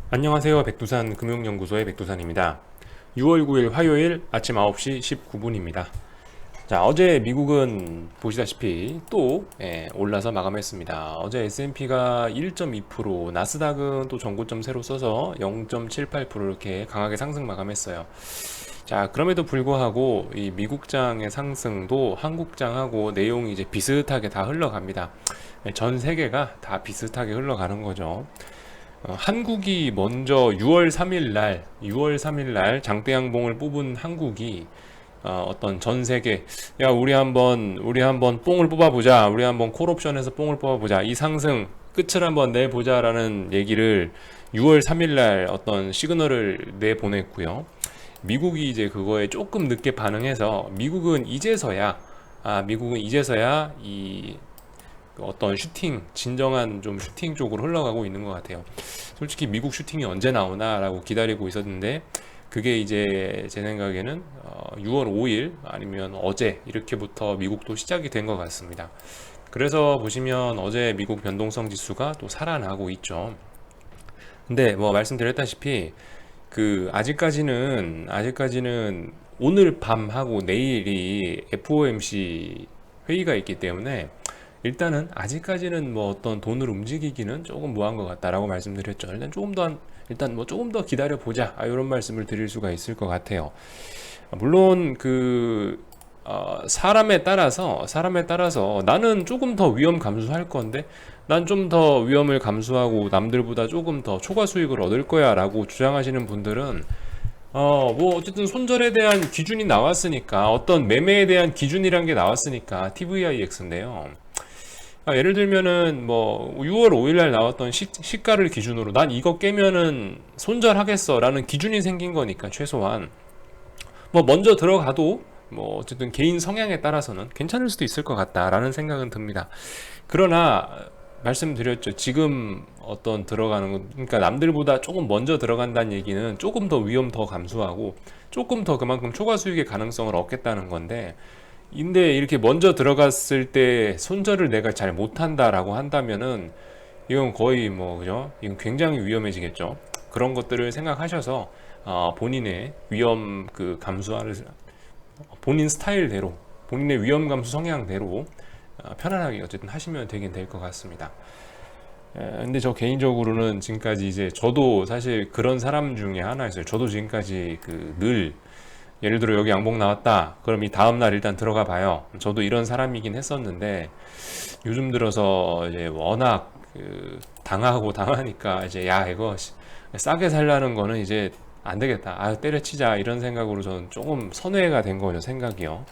안녕하세요. 백두산 금융연구소의 백두산입니다. 6월 9일 화요일 아침 9시 19분입니다. 자, 어제 미국은 보시다시피 또 올라서 마감했습니다. 어제 S&P가 1.2%, 나스닥은 또 전고점 새로 써서 0.78% 이렇게 강하게 상승 마감했어요. 자, 그럼에도 불구하고 이 미국장의 상승도 한국장하고 내용이 이제 비슷하게 다 흘러갑니다. 전 세계가 다 비슷하게 흘러가는 거죠. 한국이 먼저 6월 3일 날 장대양봉을 뽑은 한국이 어떤 전 세계, 야, 우리 한번 뽕을 뽑아보자, 우리 한번 콜옵션에서 뽕을 뽑아보자, 이 상승 끝을 한번 내보자라는 얘기를 6월 3일 날 어떤 시그널을 내보냈고요. 미국이 이제 그거에 조금 늦게 반응해서 미국은 이제서야 이 어떤 슈팅, 진정한 좀 슈팅 쪽으로 흘러가고 있는 것 같아요. 솔직히 미국 슈팅이 언제 나오나라고 기다리고 있었는데, 그게 이제 제 생각에는 6월 5일 아니면 어제 이렇게부터 미국도 시작이 된 것 같습니다. 그래서 보시면 어제 미국 변동성 지수가 또 살아나고 있죠. 근데 뭐 말씀드렸다시피 아직까지는 오늘 밤하고 내일이 FOMC 회의가 있기 때문에 일단은 아직까지는 뭐 어떤 돈을 움직이기는 조금 무한 것 같다라고 말씀드렸죠. 일단 뭐 조금 더 기다려 보자, 이런 말씀을 드릴 수가 있을 것 같아요. 물론 사람에 따라서 나는 조금 더 위험 감수할 건데, 난 좀 더 위험을 감수하고 남들보다 조금 더 초과 수익을 얻을 거야 라고 주장하시는 분들은 뭐 어쨌든 손절에 대한 기준이 나왔으니까, 어떤 매매에 대한 기준이란 게 나왔으니까 TVIX인데요. 예를 들면은 뭐 6월 5일 날 나왔던 시가를 기준으로 난 이거 깨면은 손절하겠어 라는 기준이 생긴 거니까, 최소한 뭐 먼저 들어가도 뭐 어쨌든 개인 성향에 따라서는 괜찮을 수도 있을 것 같다라는 생각은 듭니다. 그러나 말씀드렸죠. 지금 어떤 들어가는 건, 그러니까 남들보다 조금 먼저 들어간다는 얘기는 조금 더 위험 더 감수하고 조금 더 그만큼 초과 수익의 가능성을 얻겠다는 건데, 근데 이렇게 먼저 들어갔을 때 손절을 내가 잘 못한다라고 한다면은 이건 거의 뭐 그죠? 이건 굉장히 위험해지겠죠. 그런 것들을 생각하셔서 본인의 위험 감수를 본인 스타일대로, 본인의 위험 감수 성향대로 편안하게 어쨌든 하시면 되긴 될 것 같습니다. 근데 저 개인적으로는 지금까지 이제 저도 사실 그런 사람 중에 하나였어요. 저도 지금까지 늘 예를 들어 여기 양봉 나왔다, 그럼 이 다음날 일단 들어가 봐요. 저도 이런 사람이긴 했었는데, 요즘 들어서 이제 워낙 당하고 당하니까 이제 야, 이거 싸게 살라는 거는 이제 안 되겠다, 때려치자, 이런 생각으로 저는 조금 선회가 된 거죠, 생각이요.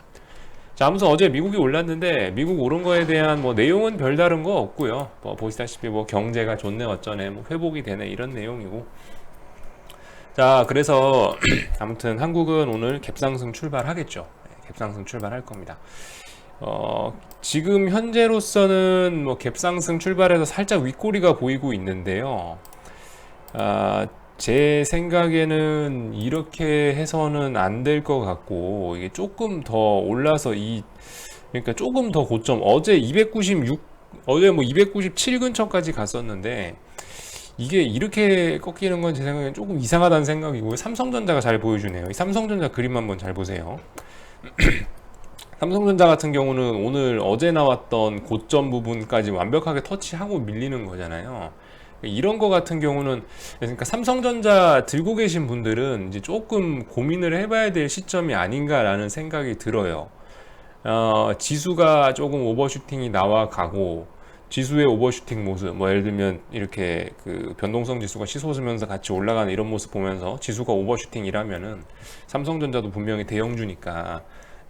자, 아무튼 어제 미국이 올랐는데, 미국 오른 거에 대한 뭐 내용은 별다른 거 없고요. 뭐 보시다시피 뭐 경제가 좋네 어쩌네, 뭐 회복이 되네, 이런 내용이고. 자, 그래서 아무튼 한국은 오늘 갭상승 출발하겠죠. 갭상승 출발할 겁니다. 지금 현재로서는 뭐 갭상승 출발해서 살짝 윗꼬리가 보이고 있는데요. 제 생각에는 이렇게 해서는 안 될 것 같고, 이게 조금 더 올라서 그러니까 조금 더 고점, 어제 뭐 297 근처까지 갔었는데, 이게 이렇게 꺾이는 건 제 생각엔 조금 이상하다는 생각이고요. 삼성전자가 잘 보여주네요. 이 삼성전자 그림 한번 잘 보세요. 삼성전자 같은 경우는 어제 나왔던 고점 부분까지 완벽하게 터치하고 밀리는 거잖아요. 이런 거 같은 경우는, 그러니까 삼성전자 들고 계신 분들은 이제 조금 고민을 해봐야 될 시점이 아닌가라는 생각이 들어요. 지수가 조금 오버슈팅이 나와가고, 지수의 오버슈팅 모습, 뭐 예를 들면 이렇게 변동성 지수가 치솟으면서 같이 올라가는 이런 모습 보면서 지수가 오버슈팅이라면은 삼성전자도 분명히 대형주니까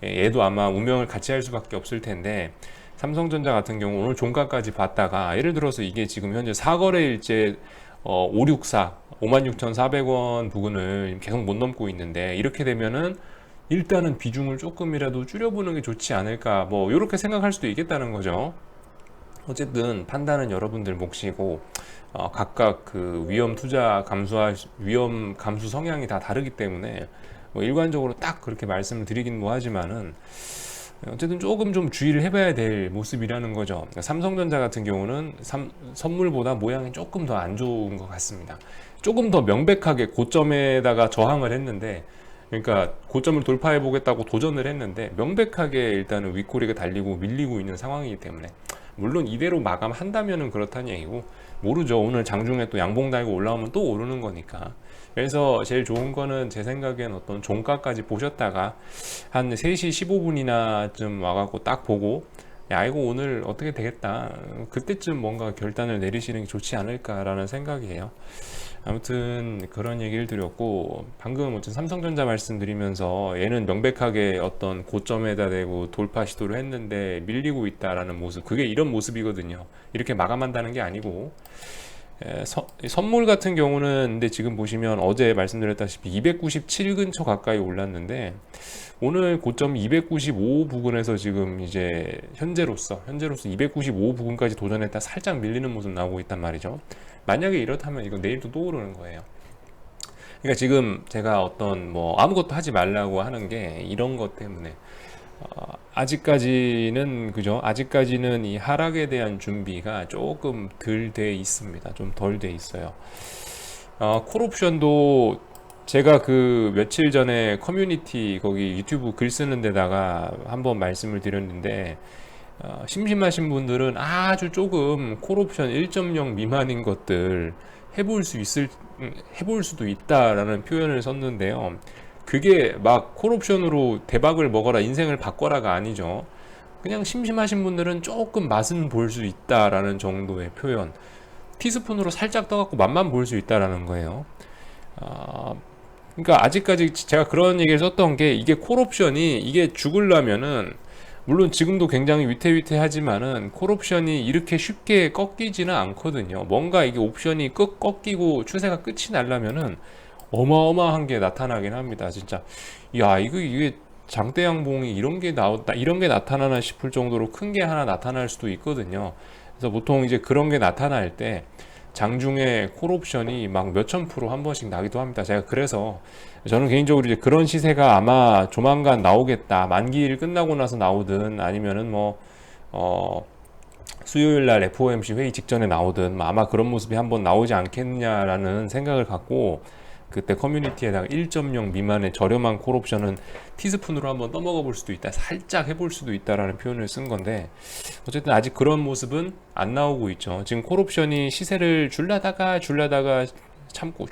얘도 아마 운명을 같이 할 수밖에 없을 텐데, 삼성전자 같은 경우 오늘 종가까지 봤다가 예를 들어서 이게 지금 현재 4거래일째 564, 56,400원 부근을 계속 못 넘고 있는데, 이렇게 되면은 일단은 비중을 조금이라도 줄여보는 게 좋지 않을까, 뭐 이렇게 생각할 수도 있겠다는 거죠. 어쨌든 판단은 여러분들 몫이고, 각각 위험 감수 성향이 다 다르기 때문에 뭐 일관적으로 딱 그렇게 말씀을 드리긴 뭐 하지만은, 어쨌든 조금 좀 주의를 해봐야 될 모습이라는 거죠. 그러니까 삼성전자 같은 경우는 선물보다 모양이 조금 더 안 좋은 것 같습니다. 조금 더 명백하게 고점에다가 저항을 했는데, 그러니까 고점을 돌파해 보겠다고 도전을 했는데 명백하게 일단은 윗꼬리가 달리고 밀리고 있는 상황이기 때문에, 물론 이대로 마감한다면은 그렇다는 얘기고, 모르죠. 오늘 장중에 또 양봉 달고 올라오면 또 오르는 거니까. 그래서 제일 좋은 거는 제 생각엔 어떤 종가까지 보셨다가 한 3시 15분이나 좀 와갖고 딱 보고, 야 이거 오늘 어떻게 되겠다, 그때쯤 뭔가 결단을 내리시는 게 좋지 않을까라는 생각이에요. 아무튼 그런 얘기를 드렸고, 방금 어떤 삼성전자 말씀드리면서 얘는 명백하게 어떤 고점에다 대고 돌파 시도를 했는데 밀리고 있다라는 모습, 그게 이런 모습이거든요. 이렇게 마감한다는 게 아니고, 선물 같은 경우는 근데 지금 보시면 어제 말씀드렸다시피 297 근처 가까이 올랐는데, 오늘 고점 295 부근에서 지금 이제 현재로서 295 부근까지 도전했다 살짝 밀리는 모습 나오고 있단 말이죠. 만약에 이렇다면 이거 내일도 또 오르는 거예요. 그러니까 지금 제가 어떤 뭐 아무것도 하지 말라고 하는 게 이런 것 때문에, 아직까지는 그죠? 아직까지는 이 하락에 대한 준비가 조금 덜 돼 있습니다. 좀 덜 돼 있어요. 콜옵션도 제가 그 며칠 전에 커뮤니티 거기 유튜브 글 쓰는 데다가 한번 말씀을 드렸는데, 심심하신 분들은 아주 조금 콜옵션 1.0 미만인 것들 해볼 수 있을 해볼 수도 있다라는 표현을 썼는데요. 그게 막 콜옵션으로 대박을 먹어라 인생을 바꿔라가 아니죠. 그냥 심심하신 분들은 조금 맛은 볼 수 있다라는 정도의 표현, 티스푼으로 살짝 떠갖고 맛만 볼 수 있다라는 거예요. 그러니까 아직까지 제가 그런 얘기를 썼던 게, 이게 콜옵션이 이게 죽으려면은, 물론 지금도 굉장히 위태위태하지만은 콜옵션이 이렇게 쉽게 꺾이지는 않거든요. 뭔가 이게 옵션이 꺾이고 추세가 끝이 나려면은 어마어마한 게 나타나긴 합니다. 진짜 야 이게 장대양봉이 이런 게 나타나나 싶을 정도로 큰 게 하나 나타날 수도 있거든요. 그래서 보통 이제 그런 게 나타날 때 장중에 콜옵션이 막 몇천 프로 한 번씩 나기도 합니다. 제가 그래서 저는 개인적으로 이제 그런 시세가 아마 조만간 나오겠다. 만기일 끝나고 나서 나오든 아니면은 뭐 수요일 날 FOMC 회의 직전에 나오든 아마 그런 모습이 한번 나오지 않겠냐라는 생각을 갖고, 그때 커뮤니티에다가 1.0 미만의 저렴한 콜옵션은 티스푼으로 한번 떠먹어 볼 수도 있다, 살짝 해볼 수도 있다라는 표현을 쓴 건데, 어쨌든 아직 그런 모습은 안 나오고 있죠. 지금 콜옵션이 시세를 줄라다가 참고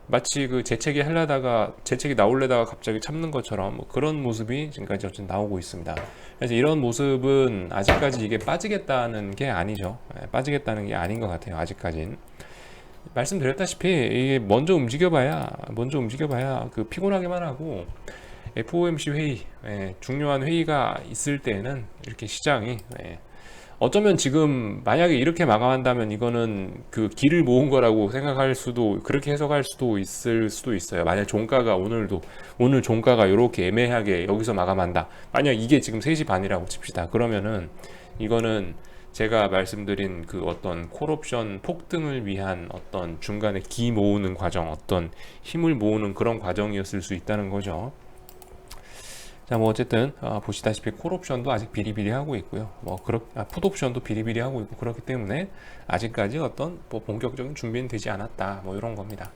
마치 그 재채기 나올려다가 갑자기 참는 것처럼 뭐 그런 모습이 지금까지 어쨌든 나오고 있습니다. 그래서 이런 모습은 아직까지 이게 빠지겠다는 게 아니죠. 빠지겠다는 게 아닌 것 같아요. 아직까진. 말씀드렸다시피 이게 먼저 움직여봐야 그 피곤하기만 하고, FOMC 회의, 중요한 회의가 있을 때는 이렇게 시장이, 어쩌면 지금 만약에 이렇게 마감한다면 이거는 그 길을 모은 거라고 생각할 수도, 그렇게 해석할 수도 있을 수도 있어요. 만약 종가가 오늘 종가가 이렇게 애매하게 여기서 마감한다, 만약 이게 지금 3시 반이라고 칩시다. 그러면은 이거는 제가 말씀드린 그 어떤 콜옵션 폭등을 위한 어떤 중간에 기 모으는 과정, 어떤 힘을 모으는 그런 과정이었을 수 있다는 거죠. 자, 뭐 어쨌든 보시다시피 콜옵션도 아직 비리비리하고 있고요. 풋옵션도 비리비리하고 있고, 그렇기 때문에 아직까지 어떤 뭐 본격적인 준비는 되지 않았다, 뭐 이런 겁니다.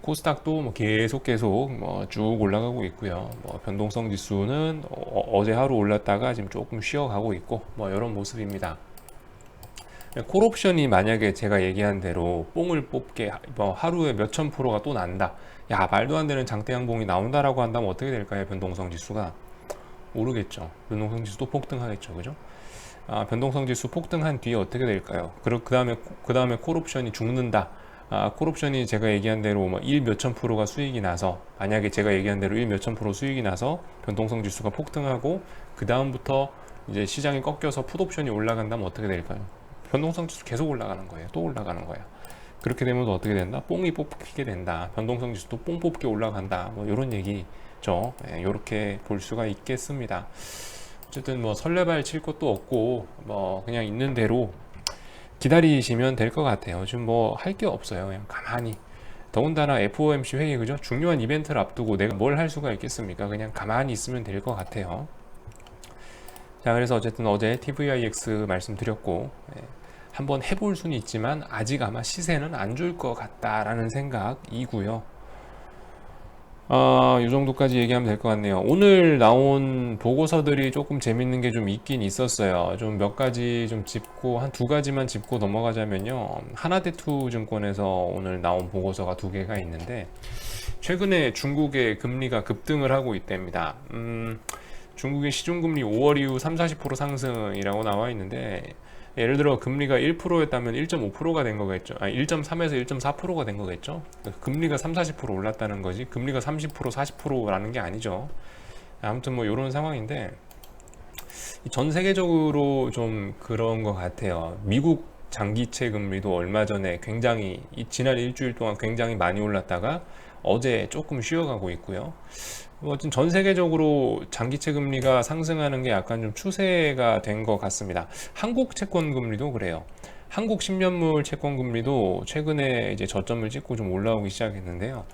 코스닥도 뭐 계속 뭐 쭉 올라가고 있고요. 뭐 변동성 지수는 어제 하루 올랐다가 지금 조금 쉬어가고 있고, 뭐 이런 모습입니다. 콜옵션이 만약에 제가 얘기한 대로 뽕을 뽑게 뭐 하루에 몇천 프로가 또 난다, 야 말도 안 되는 장대양봉이 나온다라고 한다면 어떻게 될까요? 변동성 지수가 오르겠죠. 변동성 지수 또 폭등하겠죠. 그죠? 변동성 지수 폭등한 뒤에 어떻게 될까요? 그 다음에 콜옵션이 죽는다. 콜옵션이 제가 얘기한 대로 뭐 1 몇천 프로가 수익이 나서, 만약에 제가 얘기한 대로 1 몇천 프로 수익이 나서 변동성 지수가 폭등하고, 그 다음부터 이제 시장이 꺾여서 풋옵션이 올라간다면 어떻게 될까요? 변동성 지수 계속 올라가는 거예요. 또 올라가는 거예요. 그렇게 되면 어떻게 된다? 뽕이 뽑히게 된다. 변동성 지수도 뽕 뽑게 올라간다. 뭐 이런 얘기죠. 이렇게 볼 수가 있겠습니다. 어쨌든 뭐 설레발 칠 것도 없고, 뭐 그냥 있는 대로 기다리시면 될 것 같아요. 지금 뭐 할 게 없어요. 그냥 가만히 더군다나 FOMC 회의, 그죠? 중요한 이벤트를 앞두고 내가 뭘 할 수가 있겠습니까? 그냥 가만히 있으면 될 것 같아요. 자, 그래서 어쨌든 어제 TVIX 말씀드렸고, 한번 해볼 수는 있지만 아직 아마 시세는 안 줄 것 같다라는 생각이고요. 이 정도까지 얘기하면 될 것 같네요. 오늘 나온 보고서들이 조금 재밌는 게 좀 있긴 있었어요. 좀 몇 가지 좀 짚고, 한 두 가지만 짚고 넘어가자면요. 하나대투증권에서 오늘 나온 보고서가 두 개가 있는데, 최근에 중국의 금리가 급등을 하고 있답니다. 중국의 시중금리 5월 이후 3, 40% 상승이라고 나와 있는데, 예를 들어 금리가 1%였다면 1.5%가 된 거겠죠. 1.3에서 1.4%가 된 거겠죠. 금리가 3, 40% 올랐다는 거지. 금리가 30%, 40%라는 게 아니죠. 아무튼 뭐 이런 상황인데, 전 세계적으로 좀 그런 것 같아요. 미국 장기채 금리도 얼마 전에 굉장히 지난 일주일 동안 굉장히 많이 올랐다가 어제 조금 쉬어가고 있고요. 전 세계적으로 장기채 금리가 상승하는 게 약간 좀 추세가 된 것 같습니다. 한국 채권 금리도 그래요. 한국 10년물 채권 금리도 최근에 이제 저점을 찍고 좀 올라오기 시작했는데요.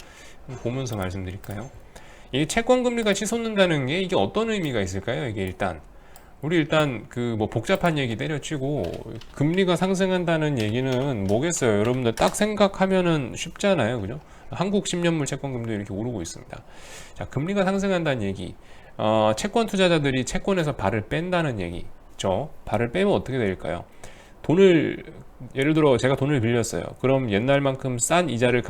보면서 말씀드릴까요? 이 채권 금리가 치솟는다는 게 이게 어떤 의미가 있을까요? 이게 우리 일단 그 뭐 복잡한 얘기 때려치고 금리가 상승한다는 얘기는 뭐겠어요? 여러분들 딱 생각하면은 쉽잖아요, 그죠? 한국 10년물 채권금리도 이렇게 오르고 있습니다. 자, 금리가 상승한다는 얘기, 채권 투자자들이 채권에서 발을 뺀다는 얘기죠. 발을 빼면 어떻게 될까요? 예를 들어 제가 돈을 빌렸어요. 그럼 옛날만큼 싼 이자로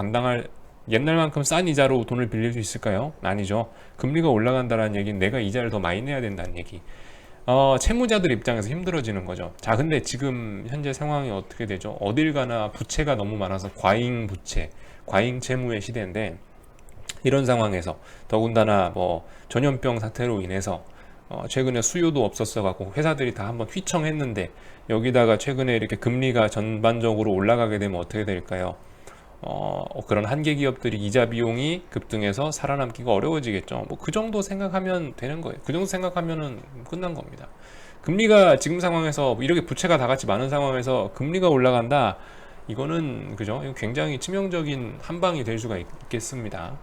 돈을 빌릴 수 있을까요? 아니죠. 금리가 올라간다는 얘기는 내가 이자를 더 많이 내야 된다는 얘기. 채무자들 입장에서 힘들어지는 거죠. 자, 근데 지금 현재 상황이 어떻게 되죠? 어딜 가나 부채가 너무 많아서 과잉 부채, 과잉 채무의 시대인데, 이런 상황에서 더군다나 뭐 전염병 사태로 인해서 최근에 수요도 없었어 갖고 회사들이 다 한번 휘청했는데, 여기다가 최근에 이렇게 금리가 전반적으로 올라가게 되면 어떻게 될까요? 그런 한계 기업들이 이자 비용이 급등해서 살아남기가 어려워지겠죠. 뭐 그 정도 생각하면 되는 거예요. 그 정도 생각하면은 끝난 겁니다. 금리가 지금 상황에서 이렇게 부채가 다 같이 많은 상황에서 금리가 올라간다. 이거는 그죠? 이거 굉장히 치명적인 한방이 될 수가 있겠습니다.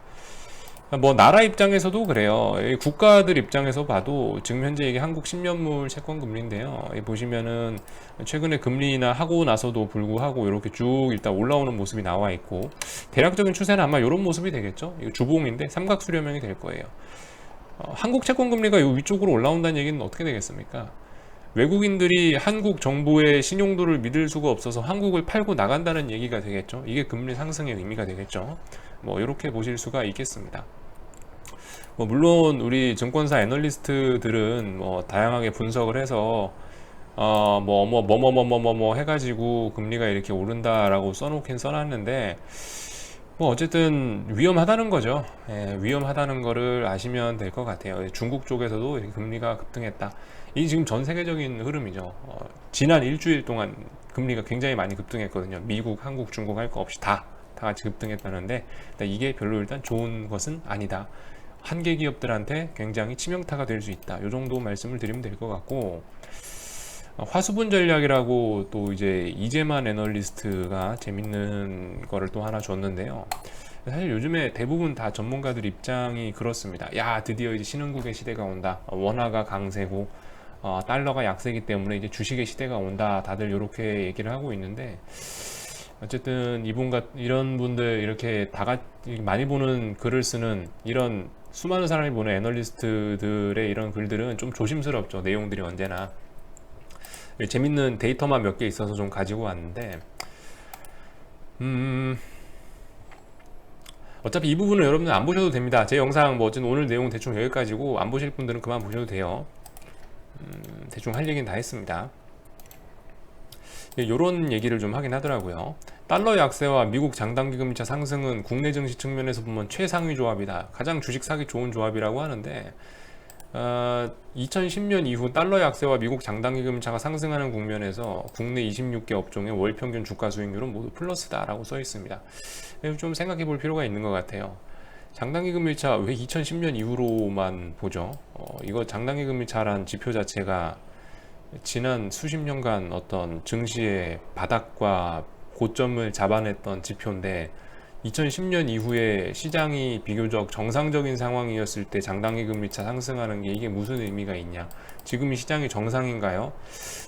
뭐 나라 입장에서도 그래요. 국가들 입장에서 봐도 지금 현재 이게 한국 10년물 채권 금리인데요. 보시면은 최근에 금리 인하 하고 나서도 불구하고 이렇게 쭉 일단 올라오는 모습이 나와 있고, 대략적인 추세는 아마 이런 모습이 되겠죠. 이거 주봉인데 삼각 수렴형이 될 거예요. 한국 채권 금리가 이 위쪽으로 올라온다는 얘기는 어떻게 되겠습니까? 외국인들이 한국 정부의 신용도를 믿을 수가 없어서 한국을 팔고 나간다는 얘기가 되겠죠. 이게 금리 상승의 의미가 되겠죠. 뭐 이렇게 보실 수가 있겠습니다. 뭐 물론 우리 증권사 애널리스트들은 뭐 다양하게 분석을 해서 뭐 해가지고 금리가 이렇게 오른다라고 써놓긴 써놨는데, 뭐 어쨌든 위험하다는 거죠. 위험하다는 거를 아시면 될 것 같아요. 중국 쪽에서도 이렇게 금리가 급등했다. 이 지금 전 세계적인 흐름이죠. 지난 일주일 동안 금리가 굉장히 많이 급등했거든요. 미국, 한국, 중국 할 거 없이 다 같이 급등했다는데, 이게 별로 일단 좋은 것은 아니다. 한계 기업들한테 굉장히 치명타가 될 수 있다. 이 정도 말씀을 드리면 될 것 같고, 화수분 전략이라고 또 이제 이재만 애널리스트가 재밌는 거를 또 하나 줬는데요. 사실 요즘에 대부분 다 전문가들 입장이 그렇습니다. 야, 드디어 이제 신흥국의 시대가 온다. 원화가 강세고 달러가 약세기 때문에 이제 주식의 시대가 온다. 다들 이렇게 얘기를 하고 있는데, 어쨌든 이런 분들 이렇게 많이 보는 글을 쓰는 이런 수많은 사람이 보는 애널리스트들의 이런 글들은 좀 조심스럽죠. 내용들이 언제나. 재밌는 데이터만 몇 개 있어서 좀 가지고 왔는데, 어차피 이 부분은 여러분들 안 보셔도 됩니다. 제 영상 뭐 어쨌든 오늘 내용 대충 여기까지고, 안 보실 분들은 그만 보셔도 돼요. 대충 할 얘기는 다 했습니다. 이런 얘기를 좀 하긴 하더라고요. 달러 약세와 미국 장단기 금리차 상승은 국내 증시 측면에서 보면 최상위 조합이다. 가장 주식 사기 좋은 조합이라고 하는데, 2010년 이후 달러 약세와 미국 장단기 금리차가 상승하는 국면에서 국내 26개 업종의 월 평균 주가 수익률은 모두 플러스다라고 써 있습니다. 좀 생각해 볼 필요가 있는 것 같아요. 장단기 금리차 왜 2010년 이후로만 보죠? 이거 장단기 금리차란 지표 자체가 지난 수십 년간 어떤 증시의 바닥과 고점을 잡아냈던 지표인데, 2010년 이후에 시장이 비교적 정상적인 상황이었을 때 장단기 금리차 상승하는 게 이게 무슨 의미가 있냐? 지금 이 시장이 정상인가요?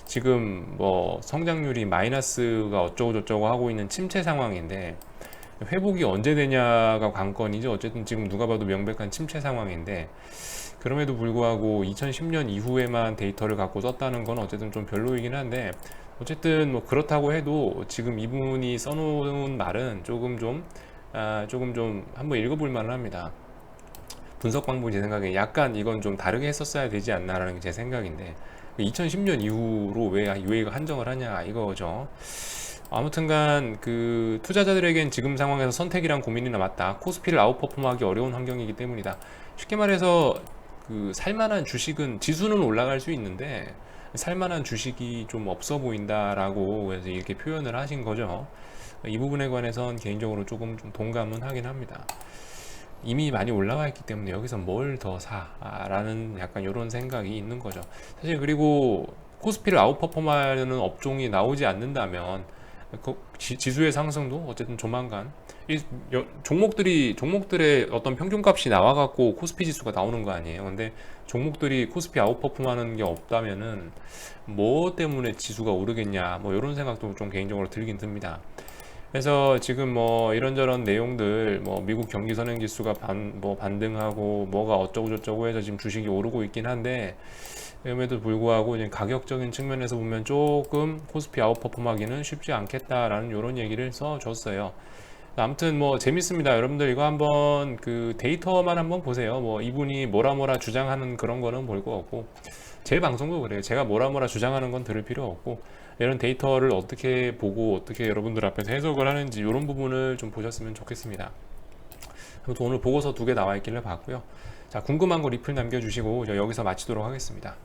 지금 뭐 성장률이 마이너스가 어쩌고 저쩌고 하고 있는 침체 상황인데 회복이 언제 되냐가 관건이지. 어쨌든 지금 누가 봐도 명백한 침체 상황인데 그럼에도 불구하고 2010년 이후에만 데이터를 갖고 썼다는 건 어쨌든 좀 별로이긴 한데, 어쨌든 뭐 그렇다고 해도 지금 이분이 써놓은 말은 조금 좀 한번 읽어볼 만은 합니다. 분석 방법이 제 생각에 약간 이건 좀 다르게 했었어야 되지 않나라는 게 제 생각인데, 2010년 이후로 왜 UA가 한정을 하냐 이거죠. 아무튼간 그 투자자들에겐 지금 상황에서 선택이란 고민이 남았다. 코스피를 아웃퍼폼하기 어려운 환경이기 때문이다. 쉽게 말해서 그 살만한 주식은, 지수는 올라갈 수 있는데 살만한 주식이 좀 없어 보인다라고 그래서 이렇게 표현을 하신 거죠. 이 부분에 관해선 개인적으로 조금 좀 동감은 하긴 합니다. 이미 많이 올라와 있기 때문에 여기서 뭘 더 사라는 약간 이런 생각이 있는 거죠. 사실 그리고 코스피를 아웃퍼폼하는 업종이 나오지 않는다면 그 지수의 상승도 어쨌든 조만간 이 종목들의 어떤 평균값이 나와갖고 코스피 지수가 나오는 거 아니에요. 근데 종목들이 코스피 아웃퍼폼하는 게 없다면은 뭐 때문에 지수가 오르겠냐, 뭐 이런 생각도 좀 개인적으로 들긴 듭니다. 그래서 지금 뭐 이런저런 내용들, 뭐 미국 경기 선행 지수가 반등하고 뭐가 어쩌고 저쩌고 해서 지금 주식이 오르고 있긴 한데, 그럼에도 불구하고 이제 가격적인 측면에서 보면 조금 코스피 아웃퍼폼하기는 쉽지 않겠다라는 이런 얘기를 써줬어요. 아무튼 뭐 재밌습니다. 여러분들 이거 한번 그 데이터만 한번 보세요. 뭐 이분이 뭐라 주장하는 그런 거는 볼 거 없고, 제 방송도 그래요. 제가 뭐라 주장하는 건 들을 필요 없고, 이런 데이터를 어떻게 보고 어떻게 여러분들 앞에서 해석을 하는지 이런 부분을 좀 보셨으면 좋겠습니다. 아무튼 오늘 보고서 2개 나와 있길래 봤고요. 자, 궁금한 거 리플 남겨주시고 저 여기서 마치도록 하겠습니다.